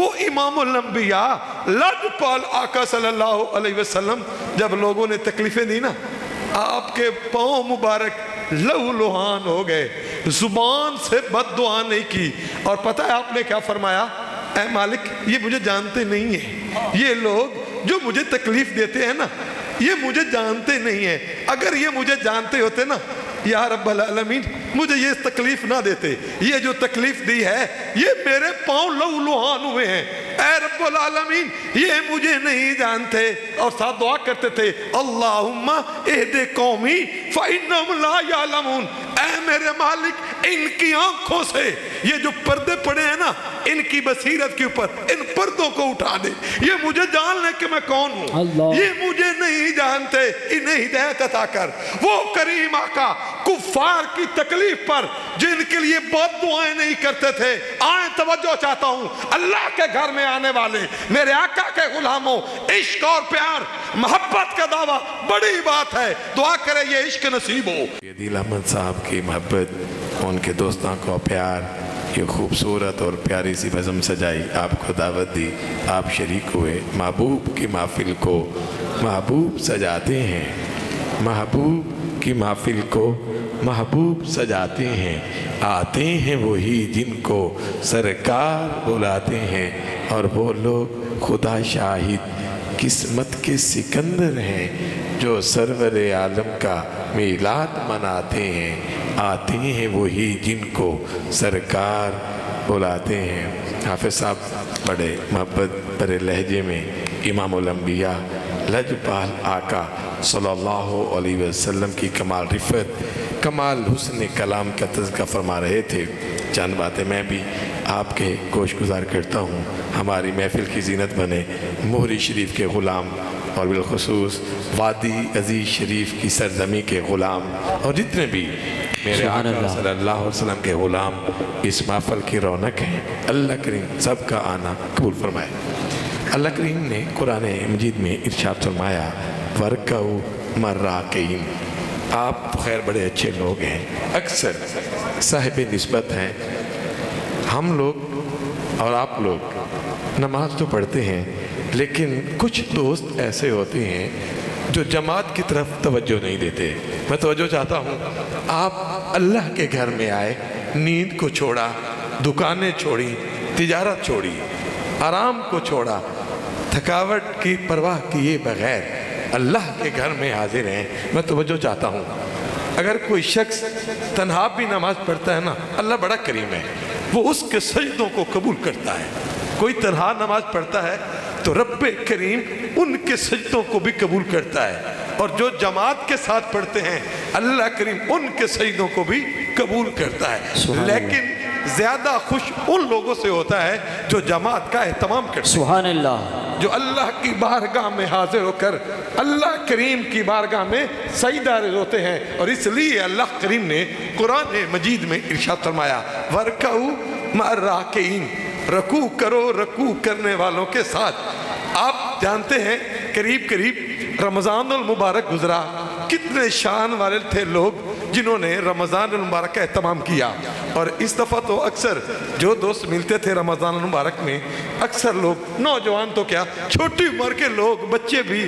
وہ امام الانبیاء لجپال آقا صلی اللہ علیہ وسلم جب لوگوں نے تکلیفیں دی نا، آپ کے پاؤں مبارک لہو لہان ہو گئے، زبان سے بد دعا نہیں کی، اور پتہ ہے آپ نے کیا فرمایا؟ اے مالک یہ مجھے جانتے نہیں ہیں، یہ لوگ جو مجھے تکلیف دیتے ہیں نا یہ مجھے جانتے نہیں ہیں، اگر یہ مجھے جانتے ہوتے نا یا رب العالمین مجھے یہ تکلیف نہ دیتے، یہ جو تکلیف دی ہے یہ میرے پاؤں لہو لہان ہوئے ہیں، اے رب العالمین یہ مجھے نہیں جانتے، اور ساتھ دعا کرتے تھے اللہم اہد قومی فإنہم لا یعلمون، اے میرے مالک ان کی آنکھوں سے یہ جو پردے پڑے ہیں نا ان کی بصیرت کے اوپر ان پردوں کو اٹھا دے، یہ مجھے جان لے کہ میں کون ہوں، یہ مجھے نہیں جانتے، انہیں ہدایت عطا کر۔ وہ کریم آقا کفار کی تکلیف پر جن کے لیے بد دعائیں نہیں کرتے تھے، آئیں توجہ چاہتا ہوں، اللہ کے گھر میں آنے والے میرے آقا کے غلاموں، عشق اور پیار محبت کا دعویٰ بڑی بات ہے، دعا کرے یہ عشق نصیب ہو۔ دل احمد صاحب کی محبت، ان کے دوستوں کو پیار، یہ خوبصورت اور پیاری سی بزم سجائی، آپ کو دعوت دی، آپ شریک ہوئے، محبوب کی محفل کو محبوب سجاتے ہیں، محبوب کی محفل کو محبوب سجاتے ہیں، آتے ہیں وہی جن کو سرکار بلاتے ہیں، اور وہ لوگ خدا شاہد قسمت کے سکندر ہیں جو سرور عالم کا میلاد مناتے ہیں، آتے ہیں وہی جن کو سرکار بلاتے ہیں۔ حافظ صاحب بڑے محبت بڑے لہجے میں امام الانبیاء لجپال آقا صلی اللہ علیہ وسلم کی کمال رفت، کمال حسن کلام کا تذکرہ فرما رہے تھے۔ چند باتیں میں بھی آپ کے گوش گزار کرتا ہوں، ہماری محفل کی زینت بنے مہری شریف کے غلام، اور بالخصوص وادی عزیز شریف کی سرزمی کے غلام، اور جتنے بھی میرے آقا صلی اللہ علیہ وسلم کے غلام اس محفل کی رونق ہیں، اللہ کریم سب کا آنا قبول فرمائے۔ اللہ کریم نے قرآن مجید میں ارشاد فرمایا وَرْكَعُوا مَعَ الرَّاكِعِينَ، آپ خیر بڑے اچھے لوگ ہیں، اکثر صاحب نسبت ہیں، ہم لوگ اور آپ لوگ نماز تو پڑھتے ہیں، لیکن کچھ دوست ایسے ہوتے ہیں جو جماعت کی طرف توجہ نہیں دیتے۔ میں توجہ چاہتا ہوں، آپ اللہ کے گھر میں آئے، نیند کو چھوڑا، دکانیں چھوڑی، تجارت چھوڑی، آرام کو چھوڑا، تھکاوٹ کی پرواہ کیے بغیر اللہ کے گھر میں حاضر ہیں۔ میں توجہ چاہتا ہوں، اگر کوئی شخص تنہا بھی نماز پڑھتا ہے نا، اللہ بڑا کریم ہے، وہ اس کے سجدوں کو قبول کرتا ہے۔ کوئی تنہا نماز پڑھتا ہے تو رب کریم ان کے سجدوں کو بھی قبول کرتا ہے، اور جو جماعت کے ساتھ پڑھتے ہیں اللہ کریم ان کے سجدوں کو بھی قبول کرتا ہے۔ لیکن زیادہ خوش ان لوگوں سے ہوتا ہے جو جماعت کا اہتمام کرتے ہیں، سبحان اللہ، جو اللہ کی بارگاہ میں حاضر ہو کر اللہ کریم کی بارگاہ میں سجدہ ریز ہوتے ہیں۔ اور اس لیے اللہ کریم نے قرآن مجید میں ارشاد فرمایا وَارْكَعُوا مَعَ الرَّاكِعِينَ، رکوع کرو رکوع کرنے والوں کے ساتھ۔ آپ جانتے ہیں قریب قریب رمضان المبارک گزرا، کتنے شان والے تھے لوگ جنہوں نے رمضان المبارک کا اہتمام کیا، اور اس دفعہ تو اکثر جو دوست ملتے تھے رمضان المبارک میں، اکثر لوگ نوجوان تو کیا چھوٹی عمر کے لوگ بچے بھی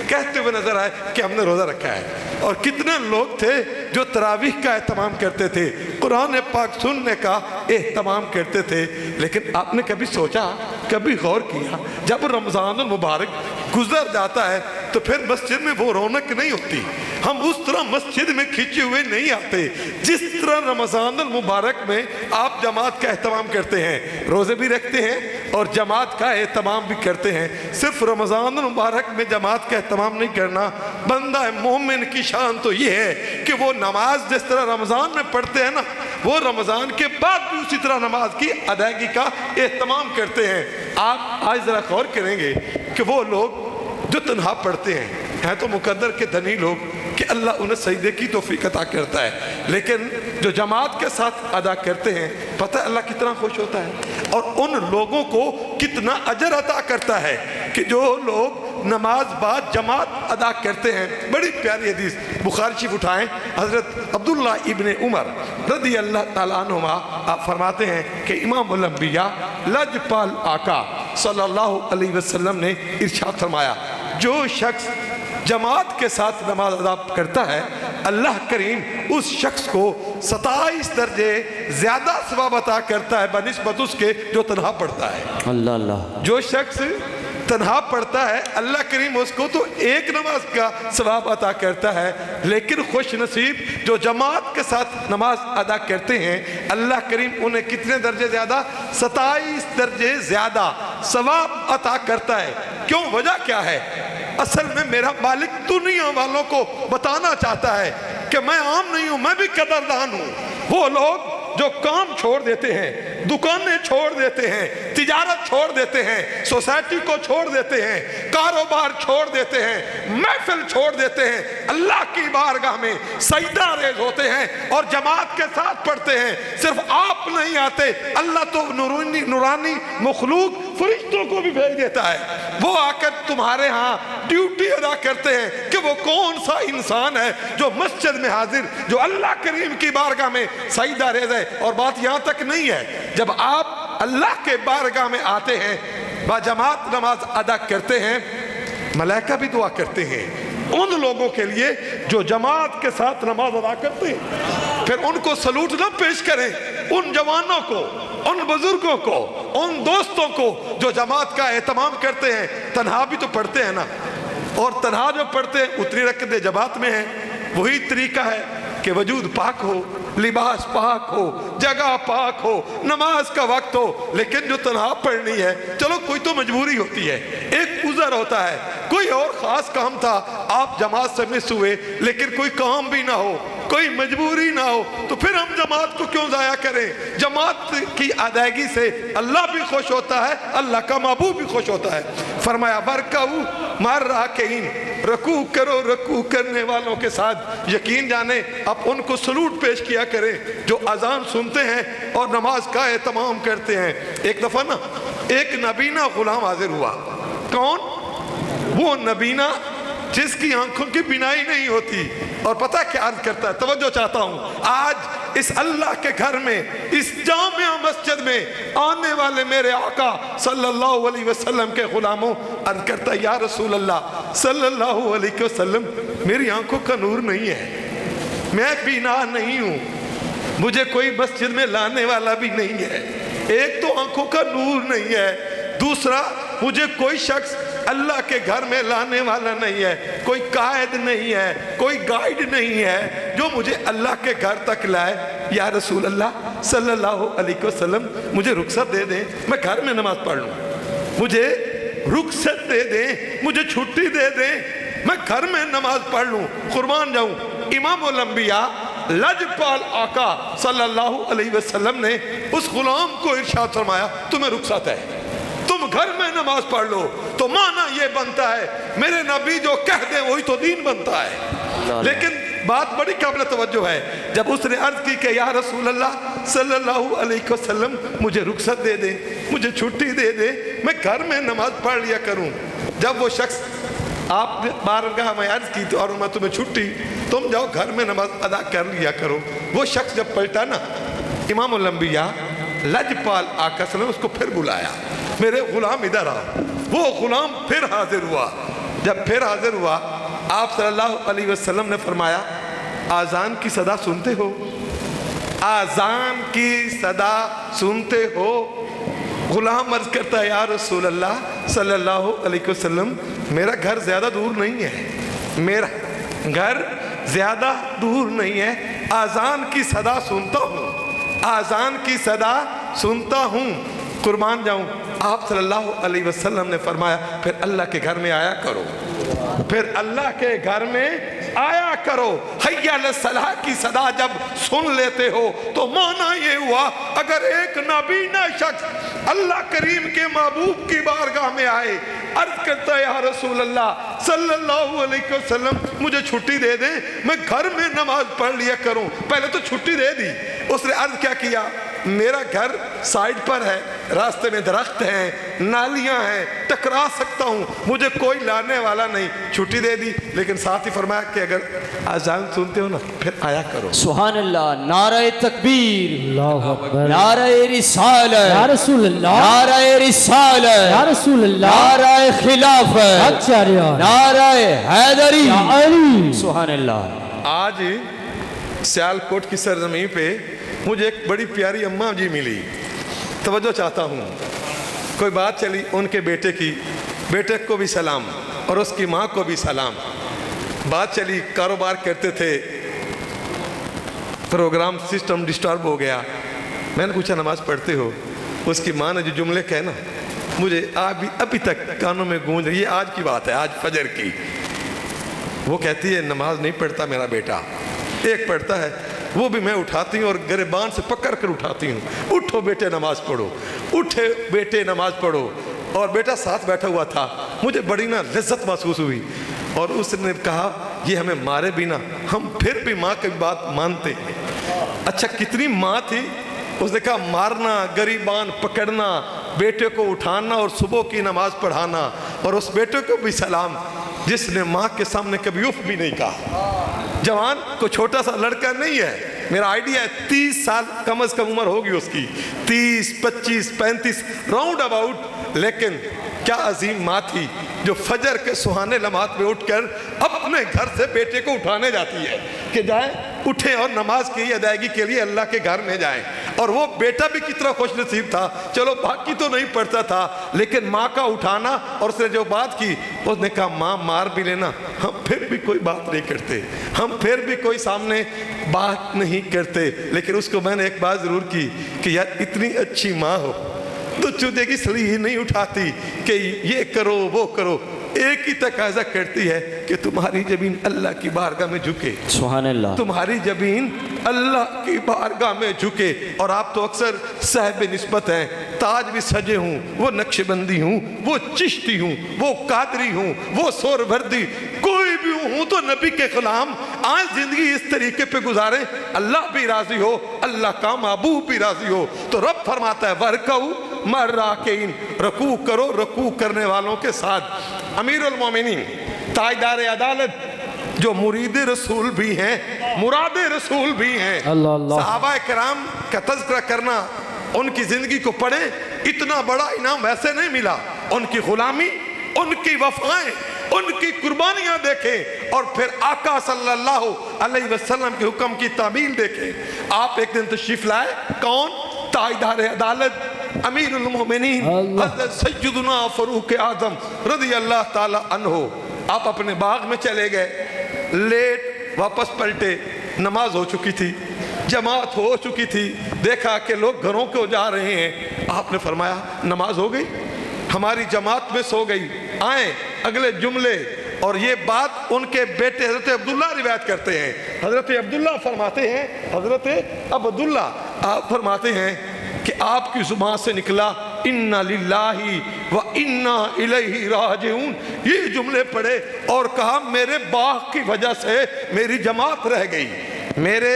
کہتے ہوئے نظر آئے کہ ہم نے روزہ رکھا ہے، اور کتنے لوگ تھے جو تراویح کا اہتمام کرتے تھے، قرآن پاک سننے کا اہتمام کرتے تھے۔ لیکن آپ نے کبھی سوچا، کبھی غور کیا، جب رمضان المبارک گزر جاتا ہے تو پھر مسجد میں وہ رونق نہیں ہوتی، ہم اس طرح مسجد میں کھچے ہوئے نہیں آتے جس طرح رمضان المبارک میں آپ جماعت کا اہتمام کرتے ہیں، روزے بھی رکھتے ہیں اور جماعت کا اہتمام بھی کرتے ہیں۔ صرف رمضان المبارک میں جماعت کا اہتمام نہیں کرنا، بندہ مومن کی شان تو یہ ہے کہ وہ نماز جس طرح رمضان میں پڑھتے ہیں نا، وہ رمضان کے بعد بھی اسی طرح نماز کی ادائیگی کا اہتمام کرتے ہیں۔ آپ آج ذرا غور کریں گے کہ وہ لوگ جو تنہا پڑھتے ہیں تو مقدر کے دھنی لوگ کہ اللہ انہیں سجدے کی توفیق عطا کرتا ہے، لیکن جو جماعت کے ساتھ ادا کرتے ہیں پتہ اللہ کتنا خوش ہوتا ہے، اور ان لوگوں کو کتنا اجر عطا کرتا ہے کہ جو لوگ نماز بعد جماعت ادا کرتے ہیں۔ بڑی پیاری حدیث بخاری شریف اٹھائیں، حضرت عبداللہ ابن عمر رضی اللہ تعالیٰ عنہما آپ فرماتے ہیں کہ امام الانبیاء لجپال آقا صلی اللہ علیہ وسلم نے ارشاد فرمایا جو شخص جماعت کے ساتھ نماز ادا کرتا ہے اللہ کریم اس شخص کو 27 درجے زیادہ ثواب عطا کرتا ہے بنسبت اس کے جو تنہا پڑھتا ہے۔ اللہ اللہ، جو شخص تنہا پڑھتا ہے اللہ کریم اس کو تو ایک نماز کا ثواب عطا کرتا ہے، لیکن خوش نصیب جو جماعت کے ساتھ نماز ادا کرتے ہیں اللہ کریم انہیں کتنے درجے زیادہ؟ 27 درجے زیادہ ثواب عطا کرتا ہے۔ کیوں؟ وجہ کیا ہے؟ اصل میں میرا مالک دنیا والوں کو بتانا چاہتا ہے کہ میں عام نہیں ہوں، میں بھی قدردان ہوں۔ وہ لوگ جو کام چھوڑ دیتے ہیں، دکانیں چھوڑ دیتے ہیں، تجارت چھوڑ دیتے ہیں، سوسائٹی کو چھوڑ دیتے ہیں، کاروبار چھوڑ دیتے ہیں، محفل چھوڑ دیتے ہیں، اللہ کی بارگاہ میں سجدہ ریز ہوتے ہیں اور جماعت کے ساتھ پڑھتے ہیں۔ صرف آپ نہیں آتے، اللہ تو نورانی مخلوق فرشتوں کو بھی بھیج دیتا ہے، وہ آ کر تمہارے ہاں ڈیوٹی ادا کرتے ہیں کہ وہ کون سا انسان ہے جو مسجد میں حاضر، جو اللہ کریم کی بارگاہ میں سجدہ ریز ہے۔ اور بات یہاں تک نہیں ہے، جب آپ اللہ کے بارگاہ میں آتے ہیں با جماعت نماز ادا کرتے ہیں ملائکہ بھی دعا کرتے ہیں ان لوگوں کے لیے جو جماعت کے ساتھ نماز ادا کرتے ہیں۔ پھر ان کو سلوٹ نہ پیش کریں، ان جوانوں کو، ان بزرگوں کو، ان دوستوں کو جو جماعت کا اہتمام کرتے ہیں۔ تنہا بھی تو پڑھتے ہیں نا، اور تنہا جو پڑھتے ہیں اتنی رکعتیں جماعت میں ہیں۔ وہی طریقہ ہے کہ وجود پاک ہو، لباس پاک ہو، جگہ پاک ہو، نماز کا وقت ہو، لیکن جو تنہا پڑھنی ہے چلو کوئی تو مجبوری ہوتی ہے، ایک عذر ہوتا ہے، کوئی اور خاص کام تھا آپ جماعت سے مس ہوئے، لیکن کوئی کام بھی نہ ہو، کوئی مجبوری نہ ہو، تو پھر ہم جماعت کو کیوں ضائع کریں؟ جماعت کی ادائیگی سے اللہ بھی خوش ہوتا ہے، اللہ کا محبوب بھی خوش ہوتا ہے۔ فرمایا وَرْكَعُوا مَعَ الرَّاكِعِينَ، رکوع کرو رکوع کرنے والوں کے ساتھ۔ یقین جانے اب ان کو سلوٹ پیش کیا کریں جو اذان سنتے ہیں اور نماز کا اہتمام کرتے ہیں۔ ایک دفعہ نا ایک نبینہ غلام حاضر ہوا۔ کون؟ وہ نبینہ جس کی آنکھوں کی بینائی نہیں ہوتی، اور پتہ کیا عرض کرتا ہے؟ توجہ چاہتا ہوں، آج اس اللہ کے گھر میں، اس جامع مسجد میں آنے والے میرے آقا صلی اللہ علیہ وسلم کے غلاموں عرض کرتا ہے یا رسول اللہ صلی اللہ علیہ وسلم میری آنکھوں کا نور نہیں ہے، میں بینا نہیں ہوں، مجھے کوئی مسجد میں لانے والا بھی نہیں ہے۔ ایک تو آنکھوں کا نور نہیں ہے، دوسرا مجھے کوئی شخص اللہ کے گھر میں لانے والا نہیں ہے، کوئی قائد نہیں ہے، کوئی گائیڈ نہیں ہے جو مجھے اللہ کے گھر تک لائے۔ یا رسول اللہ صلی اللہ علیہ وسلم مجھے رخصت دے دیں، میں گھر میں نماز پڑھ لوں، مجھے رخصت دے دیں، مجھے چھٹی دے دیں، میں گھر میں نماز پڑھ لوں، قربان جاؤں۔ امام الانبیاء لجپال آقا صلی اللہ علیہ وسلم نے اس غلام کو ارشاد فرمایا تمہیں رخصت ہے، تم گھر میں نماز پڑھ لو۔ تو معنی یہ بنتا ہے میرے نبی جو کہہ دیں وہی تو دین بنتا ہے۔ لیکن بات بڑی قابل توجہ ہے، جب اس نے عرض کی کہ یا رسول اللہ صلی اللہ علیہ وسلم مجھے رخصت دے دیں، مجھے چھٹی دے دیں، میں گھر میں نماز پڑھ لیا کروں۔ جب وہ شخص آپ نے بارگاہ میں عرض کی تو اور میں تمہیں چھٹی، تم جاؤ گھر میں نماز ادا کر لیا کرو، وہ شخص جب پلٹا نا امام الانبیاء لجپال آقا صلی اللہ علیہ وسلم اس کو پھر بلایا، میرے غلام ادھر آ۔ وہ غلام پھر حاضر ہوا۔ جب پھر حاضر ہوا آپ صلی اللہ علیہ وسلم نے فرمایا آذان کی صدا سنتے ہو؟ آذان کی صدا سنتے ہو؟ غلام عرض کرتا ہے یا رسول اللہ صلی اللہ علیہ وسلم میرا گھر زیادہ دور نہیں ہے، میرا گھر زیادہ دور نہیں ہے، آذان کی صدا سنتا ہوں، آذان کی صدا سنتا ہوں۔ قربان جاؤں، آپ صلی اللہ علیہ وسلم نے فرمایا پھر اللہ کے گھر میں آیا کرو، پھر اللہ کے گھر میں آیا کرو۔ حی علی الصلاح کی صدا جب سن لیتے ہو تو معنی یہ ہوا اگر ایک نابینا شخص اللہ کریم کے محبوب کی بارگاہ میں آئے، عرض کرتا ہے یا رسول اللہ صلی اللہ علیہ وسلم مجھے چھٹی دے دیں، میں گھر میں نماز پڑھ لیا کروں۔ پہلے تو چھٹی دے دی، اس نے عرض کیا کیا میرا گھر سائڈ پر ہے, راستے میں درخت ہیں, نالیاں ہیں, ٹکرا سکتا ہوں, مجھے کوئی لانے والا نہیں. چھٹی دے دی, لیکن ساتھ ہی فرمایا کہ اگر اذان سنتے ہو نا پھر آیا کرو. سبحان اللہ. نعرہ تکبیر, اللہ اکبر. نعرہ رسالت, یا رسول اللہ, نعرہ رسالت, یا رسول اللہ, نعرہ خلافت, اچھا نعرہ حیدری. یا علی. سبحان اللہ. آج سیالکوٹ کی سرزمین پہ مجھے ایک بڑی پیاری اماں جی ملی. توجہ چاہتا ہوں. کوئی بات چلی ان کے بیٹے کی, بیٹے کو بھی سلام اور اس کی ماں کو بھی سلام. بات چلی, کاروبار کرتے تھے, پروگرام سسٹم ڈسٹرب ہو گیا. میں نے پوچھا نماز پڑھتے ہو؟ اس کی ماں نے جو جملے کہے نا مجھے ابھی تک کانوں میں گونج رہی ہے. آج کی بات ہے, آج فجر کی. وہ کہتی ہے نماز نہیں پڑھتا میرا بیٹا, ایک پڑھتا ہے, وہ بھی میں اٹھاتی ہوں اور گریبان سے پکڑ کر اٹھاتی ہوں, اٹھو بیٹے نماز پڑھو, اٹھے بیٹے نماز پڑھو. اور بیٹا ساتھ بیٹھا ہوا تھا. مجھے بڑی نا لذت محسوس ہوئی, اور اس نے کہا یہ ہمیں مارے بھی نہ ہم پھر بھی ماں کی بات مانتے ہیں. اچھا کتنی ماں تھی. اس نے کہا مارنا, گریبان پکڑنا, بیٹے کو اٹھانا اور صبح کی نماز پڑھانا, اور اس بیٹے کو بھی سلام جس نے ماں کے سامنے کبھی اف بھی نہیں کہا. جوان کو چھوٹا سا لڑکا نہیں ہے, میرا آئیڈیا ہے 30 سال کم از کم عمر ہوگی اس کی, 30, 25, 35 راؤنڈ اباؤٹ. لیکن کیا عظیم ماں تھی جو فجر کے سہانے لمحات میں اٹھ کر اپنے گھر سے بیٹے کو اٹھانے جاتی ہے کہ جائیں, اٹھیں اور نماز کی ادائیگی کے لیے اللہ کے گھر میں جائیں. اور وہ بیٹا بھی کتنا خوش نصیب تھا, چلو باقی تو نہیں پڑھتا تھا لیکن ماں کا اٹھانا. اور اس نے جو بات کی, اس نے کہا ماں مار بھی لینا ہم پھر بھی کوئی بات نہیں کرتے, ہم پھر بھی کوئی سامنے بات نہیں کرتے. لیکن اس کو میں نے ایک بات ضرور کی کہ یار اتنی اچھی ماں ہو تو چودے کی سلی ہی نہیں اٹھاتی کہ یہ کرو وہ کرو. ایک ہی تقاضا کرتی ہے کہ تمہاری جبین اللہ کی بارگاہ میں جھکے. سبحان اللہ. تمہاری جبین اللہ کی بارگاہ میں جھکے. اور آپ تو اکثر صاحب نسبت ہیں, تاج بھی سجے ہوں, وہ نقش بندی ہوں, وہ چشتی ہوں, وہ قادری ہوں, وہ سہروردی, کوئی بھی ہوں تو نبی کے غلام. آج زندگی اس طریقے پہ گزاریں, اللہ بھی راضی ہو, اللہ کا محبوب بھی راضی ہو. تو رب فرماتا ہے وَرْكَعُوا مَعَ الرَّاكِعِينَ, رکوع کرو رکوع کرنے والوں کے ساتھ. امیر المومنین, تاجدار عدالت, جو مرید رسول بھی ہیں, مراد رسول بھی ہیں. صحابہ کرام کا تذکرہ کرنا, ان کی زندگی کو پڑھیں, اتنا بڑا انعام ویسے نہیں ملا. ان کی غلامی, ان کی وفائیں, ان کی قربانیاں دیکھیں, اور پھر آقا صلی اللہ علیہ وسلم کے حکم کی تعمیل دیکھیں. آپ ایک دن تشریف لائے, کون؟ تاجدار عدالت امیر المومنین حضرت سیدنا فاروق اعظم رضی اللہ تعالی عنہ. آپ اپنے باغ میں چلے گئے, لیٹ واپس پلٹے, نماز ہو چکی تھی, جماعت ہو چکی تھی, دیکھا کہ لوگ گھروں کو جا رہے ہیں. آپ نے فرمایا نماز ہو گئی, ہماری جماعت میں سو گئی. آئیں اگلے جملے, اور یہ بات ان کے بیٹے حضرت عبداللہ روایت کرتے ہیں. حضرت عبداللہ فرماتے ہیں, حضرت عبداللہ آپ فرماتے ہیں کہ آپ کی زبان سے نکلا اِنَّا لِلَّهِ وَإِنَّا إِلَيْهِ رَاجِعُونَ. یہ جملے پڑھے اور کہا میرے باغ کی وجہ سے میری جماعت رہ گئی, میرے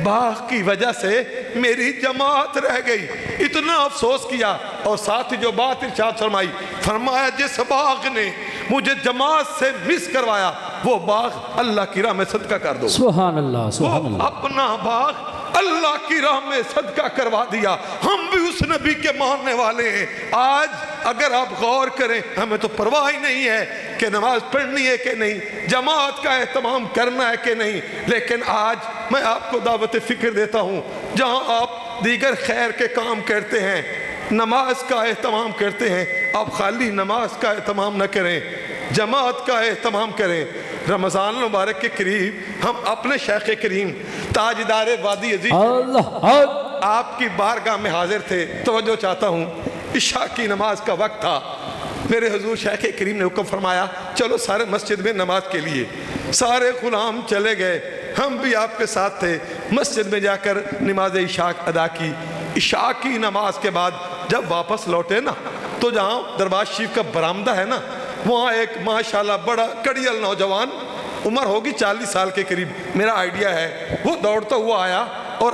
باغ کی وجہ سے میری جماعت رہ گئی. اتنا افسوس کیا. اور ساتھ ہی جو بات ارشاد فرمائی, فرمایا جس باغ نے مجھے جماعت سے مس کروایا وہ باغ اللہ کی راہ میں صدقہ کر دو. سبحان اللہ, سبحان وہ اللہ. اپنا باغ اللہ کی راہ میں صدقہ کروا دیا. ہم بھی اس نبی کے ماننے والے ہیں. آج اگر آپ غور کریں, ہمیں تو پرواہ ہی نہیں ہے کہ نماز پڑھنی ہے کہ نہیں, جماعت کا اہتمام کرنا ہے کہ نہیں. لیکن آج میں آپ کو دعوت فکر دیتا ہوں, جہاں آپ دیگر خیر کے کام کرتے ہیں, نماز کا اہتمام کرتے ہیں, آپ خالی نماز کا اہتمام نہ کریں, جماعت کا اہتمام کریں. رمضان مبارک کے قریب ہم اپنے شیخ کریم تاجدار وادی عزیز اللہ آپ کی بارگاہ میں حاضر تھے. توجہ چاہتا ہوں, عشاء کی نماز کا وقت تھا. میرے حضور شیخ کریم نے حکم فرمایا چلو سارے مسجد میں نماز کے لیے. سارے غلام چلے گئے, ہم بھی آپ کے ساتھ تھے. مسجد میں جا کر نماز عشاء ادا کی. عشاء کی نماز کے بعد جب واپس لوٹے نا, تو جہاں دربار شریف کا برآمدہ ہے نا, وہاں ایک ماشاءاللہ بڑا کڑیل نوجوان, عمر ہوگی 40 سال کے قریب میرا آئیڈیا ہے, وہ دوڑتا ہوا آیا اور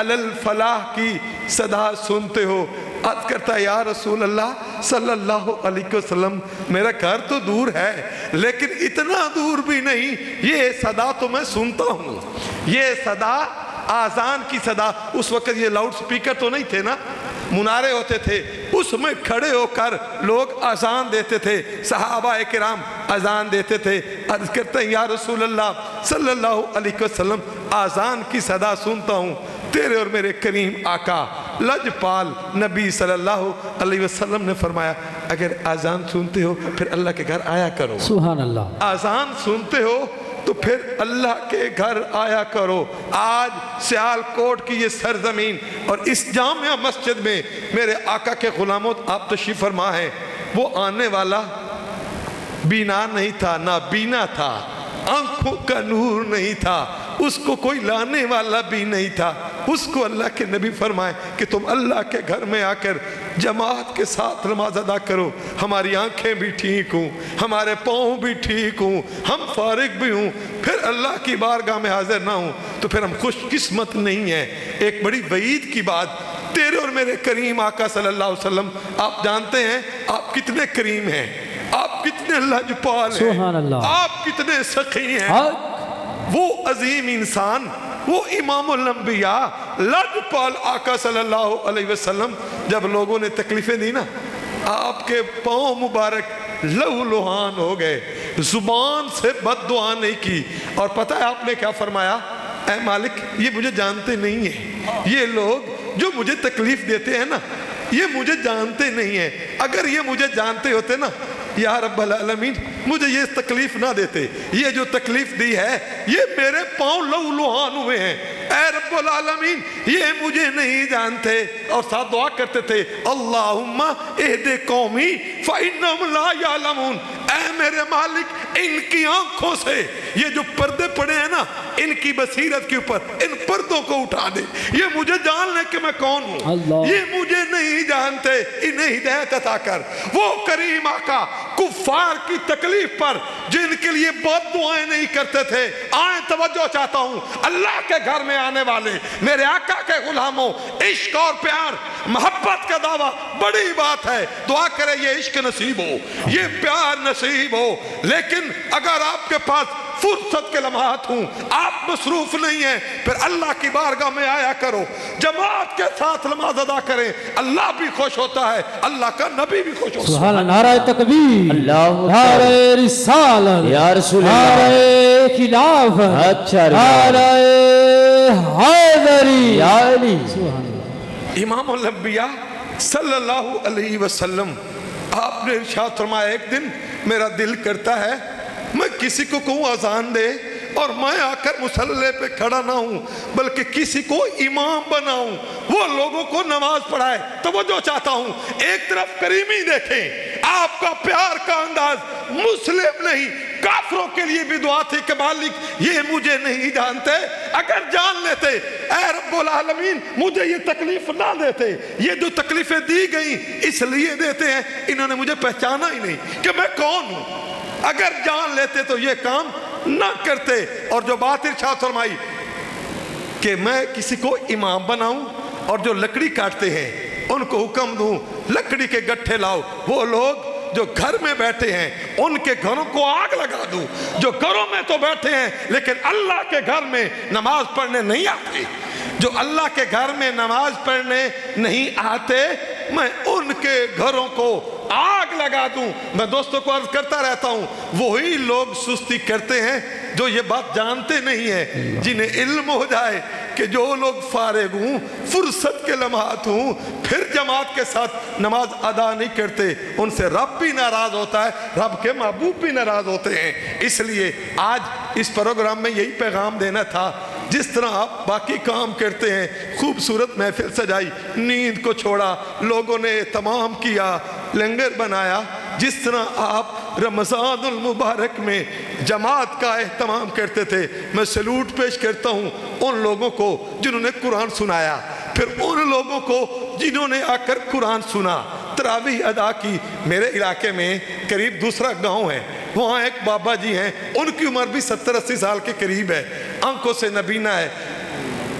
علل فلاح کی صدا سنتے ہو؟ عرض کرتا ہے یا رسول اللہ صلی اللہ علیہ وسلم میرا گھر تو دور ہے لیکن اتنا دور بھی نہیں، یہ صدا تو میں سنتا ہوں، یہ صدا آذان کی صدا۔ اس وقت یہ لاؤڈ سپیکر تو نہیں تھے نا، منارے ہوتے تھے، اس میں کھڑے ہو کر لوگ اذان دیتے تھے، صحابہ کرام اذان دیتے تھے۔ عرض کرتے ہیں یا رسول اللہ صلی اللہ علیہ وسلم اذان کی صدا سنتا ہوں، تیرے اور میرے کریم آقا لجپال نبی صلی اللہ علیہ وسلم نے فرمایا اگر اذان سنتے ہو پھر اللہ کے گھر آیا کرو، سبحان اللہ، اذان سنتے ہو تو پھر اللہ کے گھر آیا کرو۔ آج سیال کوٹ کی یہ سرزمین اور اس جامعہ مسجد میں میرے آقا کے غلاموں آپ تشریف فرما ہے، وہ آنے والا بینا نہیں تھا، نہ بینا تھا، آنکھوں کا نور نہیں تھا، اس کو کوئی لانے والا بھی نہیں تھا، اس کو اللہ کے نبی فرمائے کہ تم اللہ کے گھر میں آ کر جماعت کے ساتھ نماز ادا کرو، ہماری آنکھیں بھی ٹھیک ہوں، ہمارے پاؤں بھی ٹھیک ہوں، ہم فارغ بھی ہوں، پھر اللہ کی بارگاہ میں حاضر نہ ہوں تو پھر ہم خوش قسمت نہیں ہیں۔ ایک بڑی وعید کی بات، تیرے اور میرے کریم آقا صلی اللہ علیہ وسلم آپ جانتے ہیں آپ کتنے کریم ہیں، آپ کتنے لجپال ہیں، سبحان اللہ، آپ کتنے سخی ہیں۔ حق، وہ عظیم انسان، وہ امام الانبیاء لجپال آقا صلی اللہ علیہ وسلم جب لوگوں نے تکلیفیں دی نا، آپ کے پاؤں مبارک لہو لہان ہو گئے، زبان سے بد دعا نہیں کی، اور پتہ ہے آپ نے کیا فرمایا؟ اے مالک یہ مجھے جانتے نہیں ہیں، یہ لوگ جو مجھے تکلیف دیتے ہیں نا یہ مجھے جانتے نہیں ہیں، اگر یہ مجھے جانتے ہوتے نا یا رب العالمین مجھے یہ تکلیف نہ دیتے، یہ جو تکلیف دی ہے یہ میرے پاؤں لہو لہان ہوئے ہیں، اے رب العالمین یہ مجھے نہیں جانتے، اور ساتھ دعا کرتے تھے اللہم اہد قومی فإنہم لا یعلمون، اے میرے مالک ان کی آنکھوں سے یہ جو پردے پڑے ہیں نا ان کی بصیرت کے اوپر ان پردوں کو اٹھا دے، یہ مجھے جان لے کہ میں کون ہوں، اللہ، یہ مجھے نہیں جانتے، انہیں ہدایت عطا کر۔ وہ کریم آقا کفار کی تکلیف پر جن کے لیے بد دعائیں نہیں کرتے تھے، آئیں توجہ چاہتا ہوں، اللہ کے گھر میں آنے والے میرے آقا کے غلاموں، عشق اور پیار محبت کا دعویٰ بڑی بات ہے، دعا کرے یہ عشق نصیب ہو، یہ پیار نصیب ہو، لیکن اگر آپ کے پاس فرصت کے لمحات ہوں، آپ مصروف نہیں ہیں، پھر اللہ کی بارگاہ میں آیا کرو، جماعت کے ساتھ نماز ادا کریں، اللہ بھی خوش ہوتا ہے، اللہ کا نبی بھی خوش ہوتا ہے۔ سبحان اللہ، نعرہ تکبیر، اللہ نعرہ رسالت، یا رسول اللہ، نعرہ خلافت، اچھا نعرہ حیدری، یا علی، سبحان اللہ، امام الانبیاء صلی اللہ علیہ وسلم آپ نے ارشاد فرمایا ایک دن میرا دل کرتا ہے میں کسی کو کہوں اذان دے اور میں آ کر مصلی پہ کھڑا نہ ہوں بلکہ کسی کو امام بناؤں، وہ لوگوں کو نماز پڑھائے۔ توجہ چاہتا ہوں، ایک طرف کریمی دیکھیں، آپ کا پیار کا انداز مسلم نہیں کافروں کے لیے بھی دعا تھی کہ مالک یہ مجھے نہیں جانتے، اگر جان لیتے اے رب العالمین مجھے یہ تکلیف نہ دیتے، یہ جو تکلیفیں دی گئیں اس لیے دیتے ہیں انہوں نے مجھے پہچانا ہی نہیں کہ میں کون ہوں، اگر جان لیتے تو یہ کام نہ کرتے۔ اور جو بات ارشاد فرمائی کہ میں کسی کو امام بناؤں اور جو لکڑی کاٹتے ہیں ان کو حکم دوں لکڑی کے گٹھے لاؤ، وہ لوگ جو گھر میں بیٹھے ہیں ان کے گھروں کو آگ لگا دوں، جو گھروں میں تو بیٹھے ہیں لیکن اللہ کے گھر میں نماز پڑھنے نہیں آتے، جو اللہ کے گھر میں نماز پڑھنے نہیں آتے میں ان کے گھروں کو آگ لگا دوں۔ میں دوستوں کو عرض کرتا رہتا ہوں وہی لوگ سستی کرتے ہیں جو یہ بات جانتے نہیں ہیں، جنہیں علم ہو جائے کہ جو لوگ فارغ ہوں فرصت کے لمحات ہوں پھر جماعت کے ساتھ نماز ادا نہیں کرتے، ان سے رب بھی ناراض ہوتا ہے، رب کے محبوب بھی ناراض ہوتے ہیں۔ اس لیے آج اس پروگرام میں یہی پیغام دینا تھا، جس طرح آپ باقی کام کرتے ہیں، خوبصورت محفل سجائی، نیند کو چھوڑا، لوگوں نے تمام کیا، لنگر بنایا، جس طرح آپ رمضان المبارک میں جماعت کا اہتمام کرتے تھے، میں سلوٹ پیش کرتا ہوں ان لوگوں کو جنہوں نے قرآن سنایا، پھر ان لوگوں کو جنہوں نے آ کر قرآن سنا، تراویح ادا کی۔ میرے علاقے میں قریب دوسرا گاؤں ہے، وہاں ایک بابا جی ہیں، ان کی عمر بھی 70-80 سال کے قریب ہے، آنکھوں سے نبینا ہے،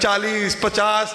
40-50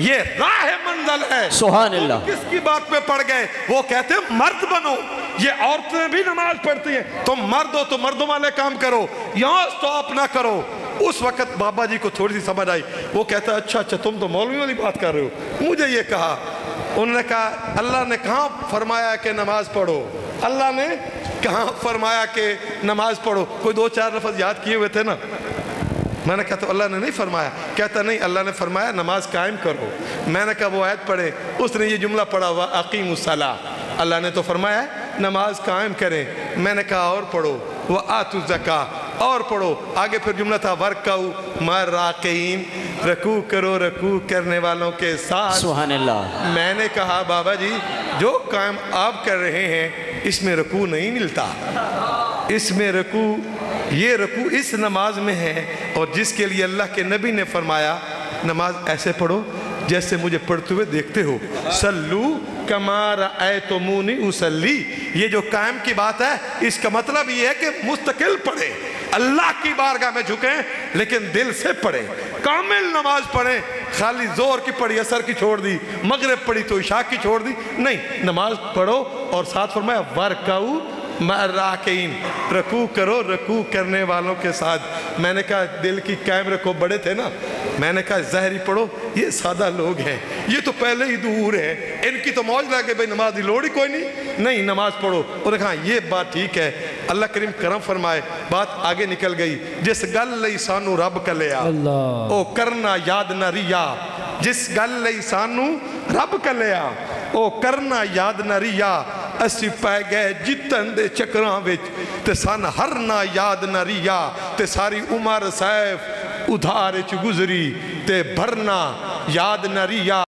یہ راہ منزل ہے. سبحان اللہ. تم کس کی بات پہ پڑ گئے؟ وہ کہتے ہیں مرد بنو. یہ عورتیں بھی نماز پڑھتی ہیں. تم مرد ہو تو مردوں والے کام کرو, یہاں سٹاپ نہ کرو. اس وقت بابا جی کو تھوڑی سی سمجھ آئی. وہ کہتا ہے اچھا تم تو مولوی والی بات کر رہے ہو, مجھے یہ کہا. انہوں نے کہا اللہ نے کہاں فرمایا کہ نماز پڑھو؟ اللہ نے کہاں فرمایا کہ نماز پڑھو؟ کوئی 2-4 لفظ یاد کیے ہوئے تھے نا. میں نے کہا تو اللہ نے نہیں فرمایا. کہتا نہیں, اللہ نے فرمایا نماز قائم کرو. میں نے کہا وہ آیت پڑھے. اس نے یہ جملہ پڑھا ہوا اقیموا الصلاۃ. اللہ نے تو فرمایا نماز قائم کریں. میں نے کہا اور پڑھو وآتوا الزکاۃ, اور پڑھو. آگے پھر جملہ تھا وارکعوا مع الراکعین, رکوع کرو رکوع کرنے والوں کے ساتھ. سبحان اللہ. میں نے کہا بابا جی جو کام آپ کر رہے ہیں اس میں رکوع نہیں ملتا. اس میں رکوع, یہ رکوع اس نماز میں ہے, اور جس کے لیے اللہ کے نبی نے فرمایا نماز ایسے پڑھو جیسے مجھے پڑھتے ہوئے دیکھتے ہو. سلو کما رأیتمونی اصلی. یہ جو قائم کی بات ہے اس کا مطلب یہ ہے کہ مستقل پڑھیں, اللہ کی بارگاہ میں جھکیں, لیکن دل سے پڑھیں, کامل نماز پڑھیں. خالی زور کی پڑھی عصر کی چھوڑ دی, مغرب پڑھی تو عشاء کی چھوڑ دی, نہیں. نماز پڑھو اور ساتھ فرمایا وارکعوا مع الراکعین, رکوع کرو رکوع کرنے والوں کے ساتھ. میں نے کہا دل کی قائم رکھو, بڑے تھے نا. میں نے کہا ظاہری پڑھو, یہ سادہ لوگ ہیں, یہ تو پہلے ہی دور ہیں, ان کی تو موج لگے بھئی نماز دی لوڑ ہی کوئی نہیں, نماز پڑھو. اور کہا یہ بات ٹھیک ہے, اللہ کریم کرم فرمائے. بات آگے نکل گئی. جس گل لئی سانو رب کلیا او کرنا یاد نہ ریا. جس گل لئی سانو رب کلیا او کرنا یاد نہ ریا. اسی پہ گئے جتن دے چکراں وچ تے سن ہرنا یاد نہ ریا. تے ساری عمر سیف ادھار چ گزری تے بھرنا یاد نہ ریا.